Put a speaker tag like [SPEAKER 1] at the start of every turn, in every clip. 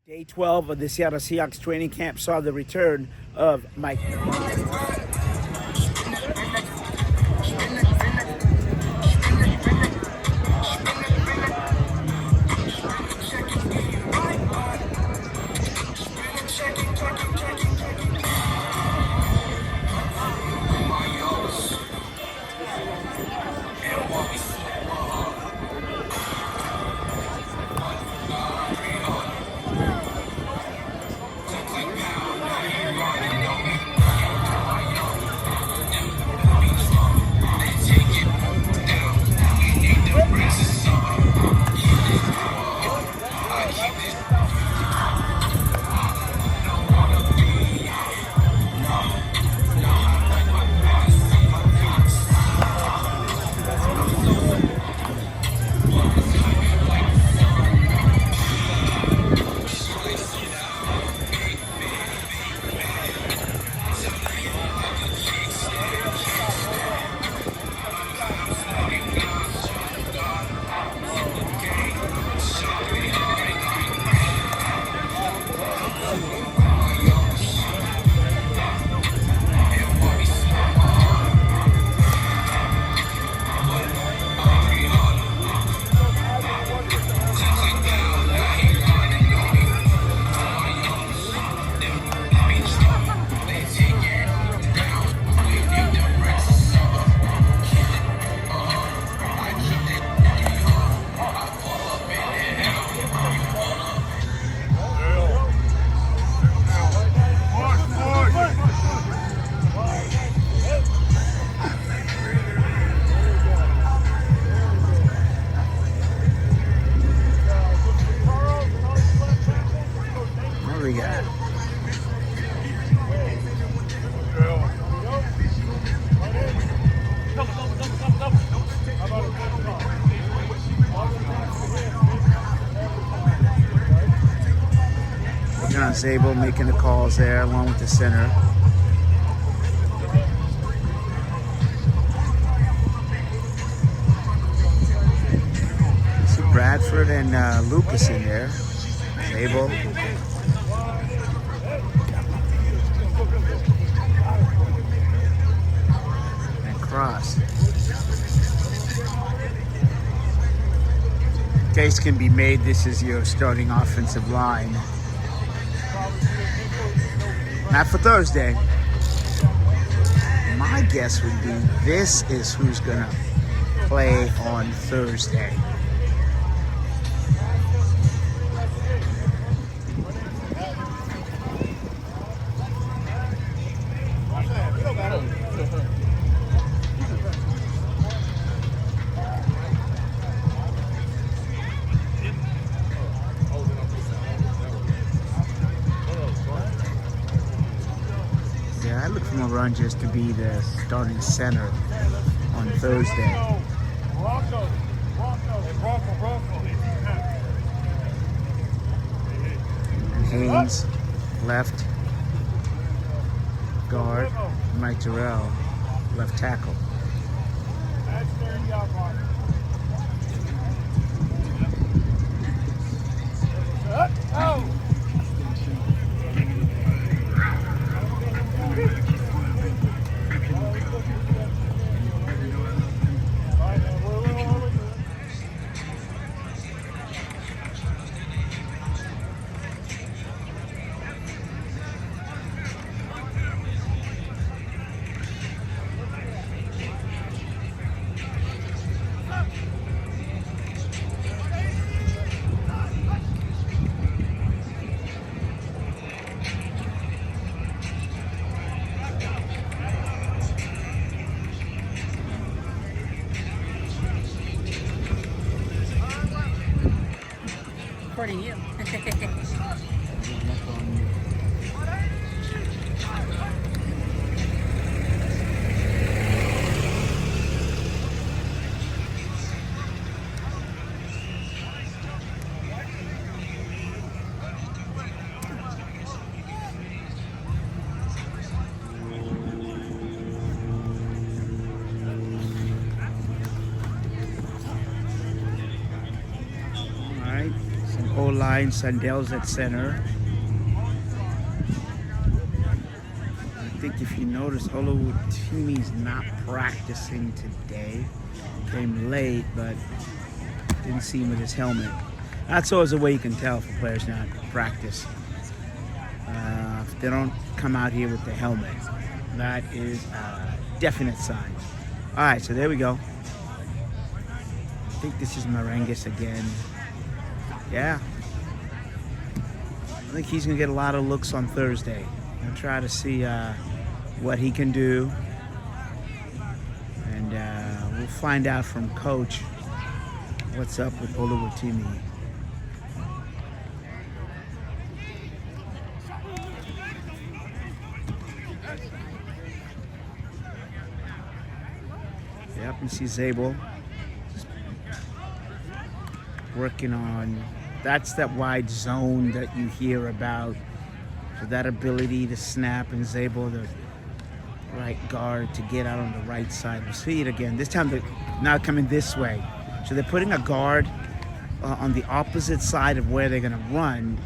[SPEAKER 1] Day 12 of the Seattle Seahawks training camp saw the return of Mike. What do we got? John Zabel making the calls there along with the center. See Bradford and Lucas in there. Zabel. And Cross. Case can be made, this is your starting offensive line. Not for Thursday. My guess would be this is who's gonna play on Thursday. I look for Moranges to be the starting center on Thursday. And Haynes, left guard. Mike Terrell, left tackle.
[SPEAKER 2] Recording you.
[SPEAKER 1] line. Sandell's at center. I think if you notice, Holani's not practicing today. Came late, but didn't see him with his helmet. That's always a way you can tell if a player's not practice. If they don't come out here with the helmet, that is a definite sign. All right, so there we go. I think this is Marengas again. Yeah. I think he's going to get a lot of looks on Thursday. I'll try to see what he can do. And we'll find out from Coach what's up with Holani. Yep, you see Zabel working on, that's that wide zone that you hear about. So that ability to snap, and Zabel, the right guard, to get out on the right side. We'll see it again. This time they're now coming this way. So they're putting a guard on the opposite side of where they're going to run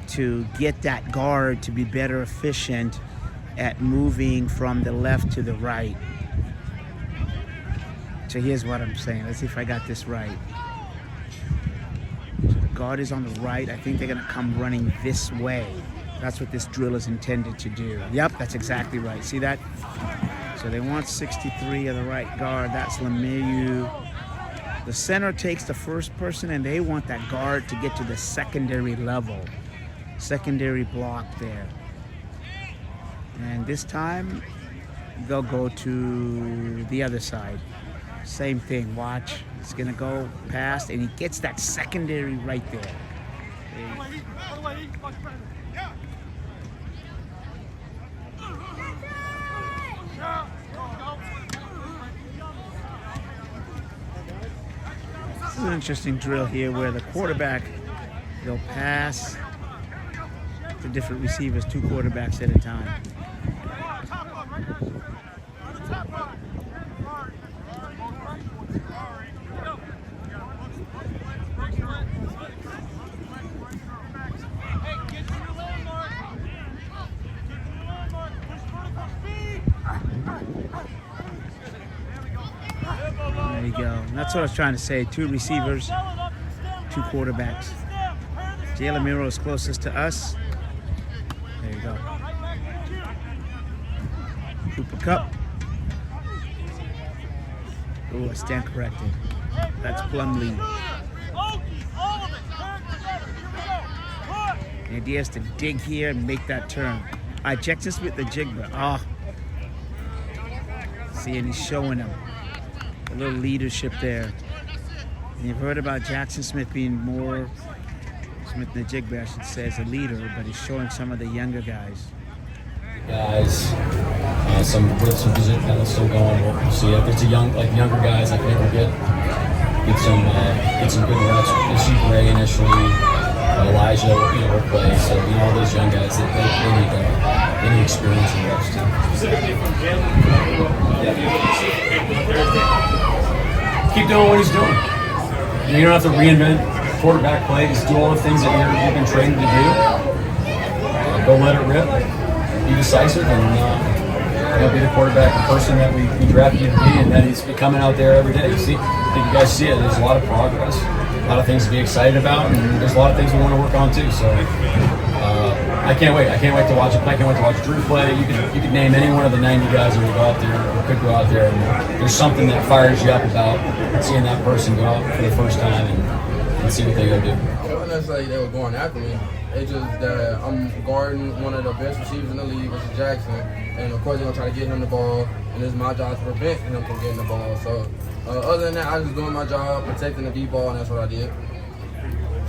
[SPEAKER 1] to get that guard to be better efficient at moving from the left to the right. So here's what I'm saying. Let's see if I got this right. So the guard is on the right. I think they're going to come running this way. That's what this drill is intended to do. Yep, that's exactly right. See that? So they want 63 of the right guard. That's Lemieux. The center takes the first person, and they want that guard to get to the secondary level. Secondary block there. And this time, they'll go to the other side. Same thing, watch. It's gonna go past, and he gets that secondary right there. This is an interesting drill here where the quarterback, they'll pass to different receivers, 2 quarterbacks at a time. There you go. That's what I was trying to say. 2 receivers, 2 quarterbacks. Jalen Miro is closest to us. There you go. Cooper Kupp. Oh, I stand corrected. That's Plumlee. The idea is to dig here and make that turn. All right, check this with the Njigba. Oh. See, and he's showing him a little leadership there. And you've heard about Jackson Smith being more, Smith-Njigba, I should say, as a leader, but he's showing some of the younger guys.
[SPEAKER 3] Some position that's still going. We'll see if it's younger guys. I think we'll get some good reps. We'll see Gray initially, Elijah, will play. So all those young guys, they need experience and reps too. Specifically from Jalen. Keep doing what he's doing. You don't have to reinvent quarterback play. Just do all the things that you've been trained to do. Go let it rip. Be decisive and be the quarterback, the person that we drafted you to be, and that he's coming out there every day. I think you guys see it. There's a lot of progress, a lot of things to be excited about, and there's a lot of things we want to work on too. So I can't wait. I can't wait to watch it. I can't wait to watch Drew play. You could name any one of the 90 guys that will go out there or could go out there, and there's something that fires you up about seeing that person go out for the first time and see what they go do.
[SPEAKER 4] It wasn't necessarily they were going after me. It's just that I'm guarding one of the best receivers in the league, which is Jackson. And of course, they're going to try to get him the ball, and it's my job to prevent him from getting the ball. So, other than that, I was just doing my job, protecting the deep ball, and that's what I did.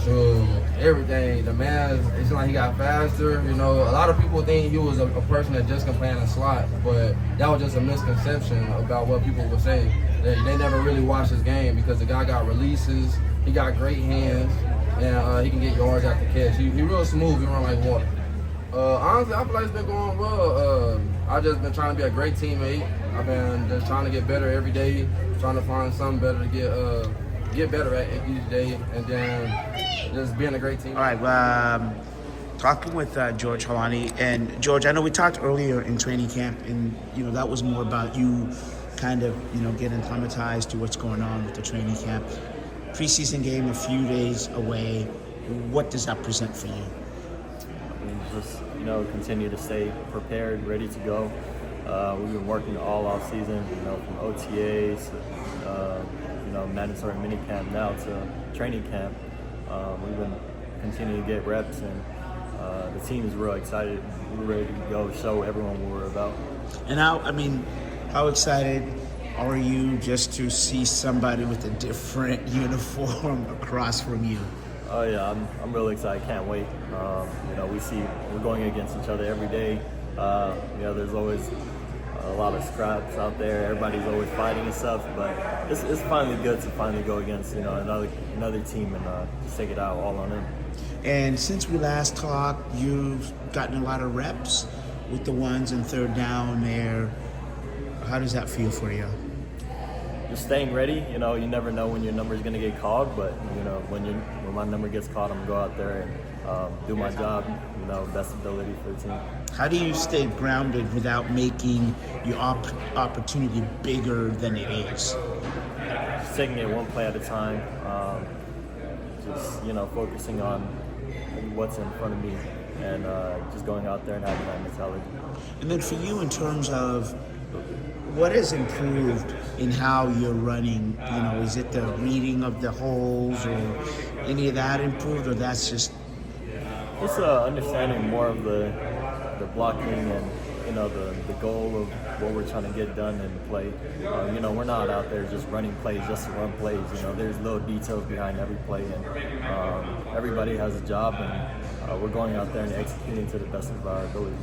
[SPEAKER 4] So, everything, the man, it's like he got faster. A lot of people think he was a person that just can play in a slot, but that was just a misconception about what people would say. They never really watched his game because the guy got releases, he got great hands, and he can get yards after catch. He real smooth, he run like water. Honestly, I feel like it's been going well. I've just been trying to be a great teammate. I've been just trying to get better every day, trying to find something better to get better at each day. And then just being a great team.
[SPEAKER 1] All right. Talking with George Holani, and George, I know we talked earlier in training camp, and that was more about you kind of getting acclimatized to what's going on with the training camp. Preseason game a few days away. What does that present for you?
[SPEAKER 5] Just continue to stay prepared, ready to go. We've been working all off season, from OTAs, mandatory mini camp now to training camp. We've been continuing to get reps, and the team is real excited. We're ready to go show everyone what we're about.
[SPEAKER 1] And how excited are you just to see somebody with a different uniform across from you?
[SPEAKER 5] Oh yeah, I'm really excited. Can't wait. We're going against each other every day. There's always a lot of scraps out there. Everybody's always fighting and stuff, but it's finally good to finally go against another team and just take it out all on them.
[SPEAKER 1] And since we last talked, you've gotten a lot of reps with the ones and third down there. How does that feel for you?
[SPEAKER 5] Just staying ready. You never know when your number is going to get called, but when my number gets called, I'm going to go out there and do my job. Best ability for the team.
[SPEAKER 1] How do you stay grounded without making your opportunity bigger than it is?
[SPEAKER 5] Just taking it one play at a time. Focusing on what's in front of me, and just going out there and having that mentality.
[SPEAKER 1] And then for you, in terms of what has improved in how you're running, is it the reading of the holes or any of that improved, or that's just
[SPEAKER 5] understanding more of the blocking and the goal of what we're trying to get done in play. We're not out there just running plays just to run plays. There's little details behind every play, and everybody has a job, and we're going out there and executing to the best of our ability.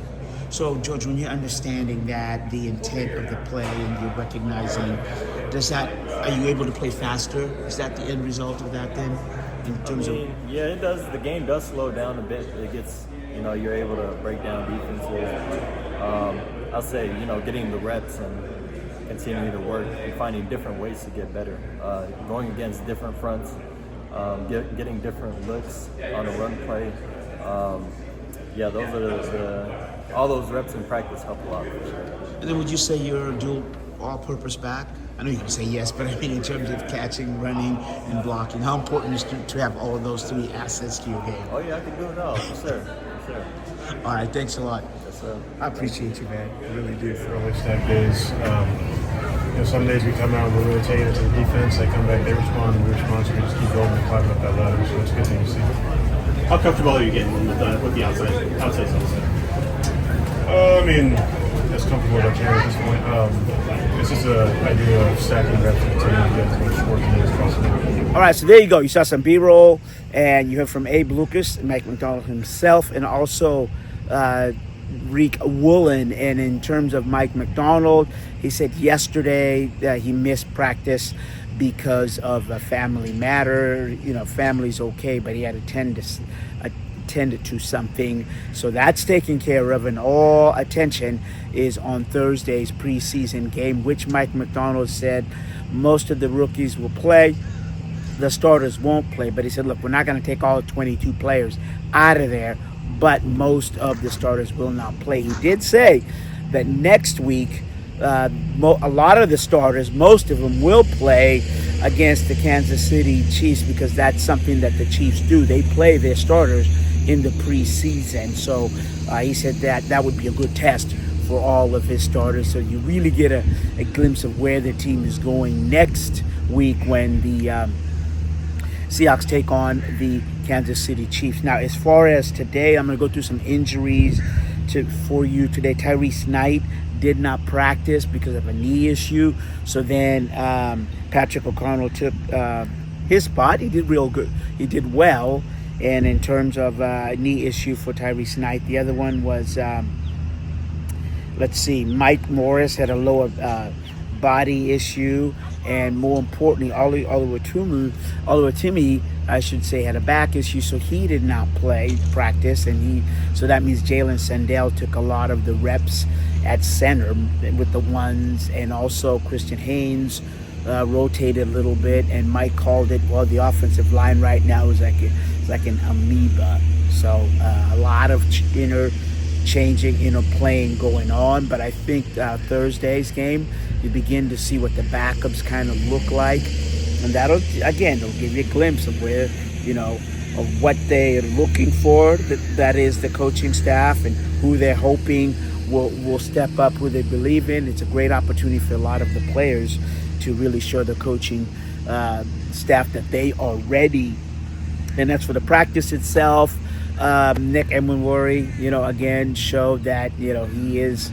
[SPEAKER 1] So, George, when you're understanding that the intent of the play and you're recognizing, are you able to play faster? Is that the end result of that then? In terms of
[SPEAKER 5] yeah, it does. The game does slow down a bit. It gets, you're able to break down defenses. I'll say, getting the reps and continuing to work and finding different ways to get better. Going against different fronts, getting different looks on a run play. Those are all those reps in practice help a lot for sure.
[SPEAKER 1] And then would you say you're a dual all-purpose back? I know you can say yes, but I mean in terms of catching, running, and blocking, how important is it to have all of those three assets to your game?
[SPEAKER 5] Oh yeah, I can do it all, for sure.
[SPEAKER 1] All right, thanks a lot.
[SPEAKER 5] Yes, sir.
[SPEAKER 1] I appreciate you, man. I really do.
[SPEAKER 6] Early snap days. Some days we come out, we're really taking it to the defense. They come back, they respond, and we respond. So we just keep going and climbing up that ladder. So it's a good thing to see.
[SPEAKER 7] How comfortable are you getting with the outside stuff?
[SPEAKER 6] As comfortable as I can at this point. It's just an idea of stacking reps and continuing to get as much work in as possible.
[SPEAKER 1] All right, so there you go. You saw some B-roll, and you heard from Abe Lucas, Mike Macdonald himself, and also Reek Woolen. And in terms of Mike Macdonald, he said yesterday that he missed practice because of a family matter. Family's okay, but he had attended to something, so that's taken care of, and all attention is on Thursday's preseason game, which Mike Macdonald said most of the rookies will play, the starters won't play. But he said, look, we're not going to take all 22 players out of there, but most of the starters will not play. He did say that next week a lot of the starters, most of them, will play against the Kansas City Chiefs, because that's something that the Chiefs do. They play their starters in the preseason. So he said that would be a good test for all of his starters, so you really get a glimpse of where the team is going next week when the Seahawks take on the Kansas City Chiefs. Now, as far as today, I'm going to go through some injuries for you today. Tyrese Knight did not practice because of a knee issue. So then Patrick O'Connell took his spot. He did real good. He did well. And in terms of knee issue for Tyrese Knight, the other one was, Mike Morris had a lower body issue. And more importantly, Oluwatimi, I should say, had a back issue, so he did not practice. So that means Jalen Sandell took a lot of the reps at center with the ones, and also Christian Haynes rotated a little bit, and Mike called it, the offensive line right now is like It's like an amoeba. So a lot of interchanging, playing going on. But I think Thursday's game, you begin to see what the backups kind of look like. And that'll give you a glimpse of where, of what they're looking for. That is the coaching staff, and who they're hoping will step up, who they believe in. It's a great opportunity for a lot of the players to really show the coaching staff that they are ready. And that's for the practice itself. Nick Emenwari, again showed that, he is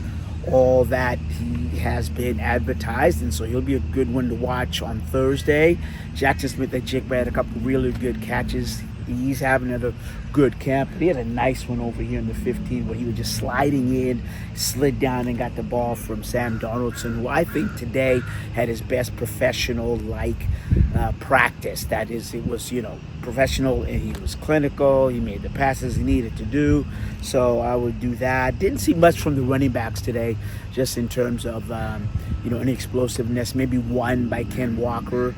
[SPEAKER 1] all that he has been advertised, and so he'll be a good one to watch on Thursday. Jackson Smith-Njigba had a couple really good catches. He's having another good camp. He had a nice one over here in the 15 where he was just sliding in, slid down and got the ball from Sam Donaldson, who I think today had his best professional-like practice. That is, it was, professional, and he was clinical. He made the passes he needed to do. So I would do that. Didn't see much from the running backs today, just in terms of, any explosiveness. Maybe one by Ken Walker,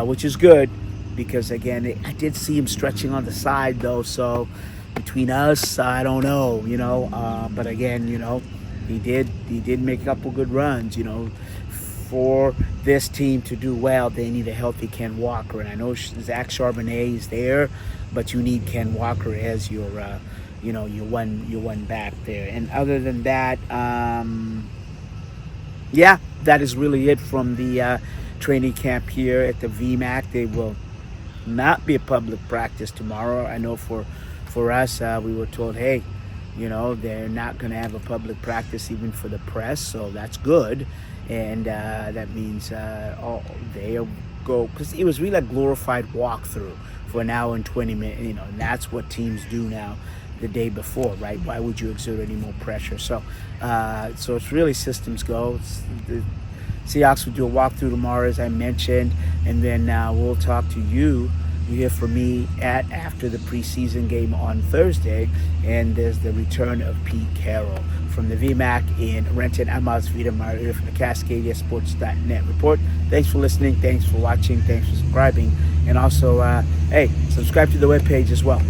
[SPEAKER 1] which is good. Because again, I did see him stretching on the side though, so between us, I don't know, but again, he did make a couple good runs, For this team to do well, they need a healthy Ken Walker, and I know Zach Charbonnet is there, but you need Ken Walker as your one back there. And other than that, that is really it from the training camp here at the VMAC. They will not be a public practice tomorrow. I know for us, we were told, hey, they're not going to have a public practice even for the press, so that's good. And that means they'll go, because it was really a glorified walkthrough for an hour and 20 minutes, and that's what teams do now the day before, right? Why would you exert any more pressure? So it's really systems go. The Seahawks will do a walkthrough tomorrow, as I mentioned, and then we'll talk to you. You hear from me after the preseason game on Thursday, and there's the return of Pete Carroll from the VMAC in Renton. I'm Oz Wiedemeyer from the CascadiaSports.net report. Thanks for listening. Thanks for watching. Thanks for subscribing. And also, subscribe to the webpage as well.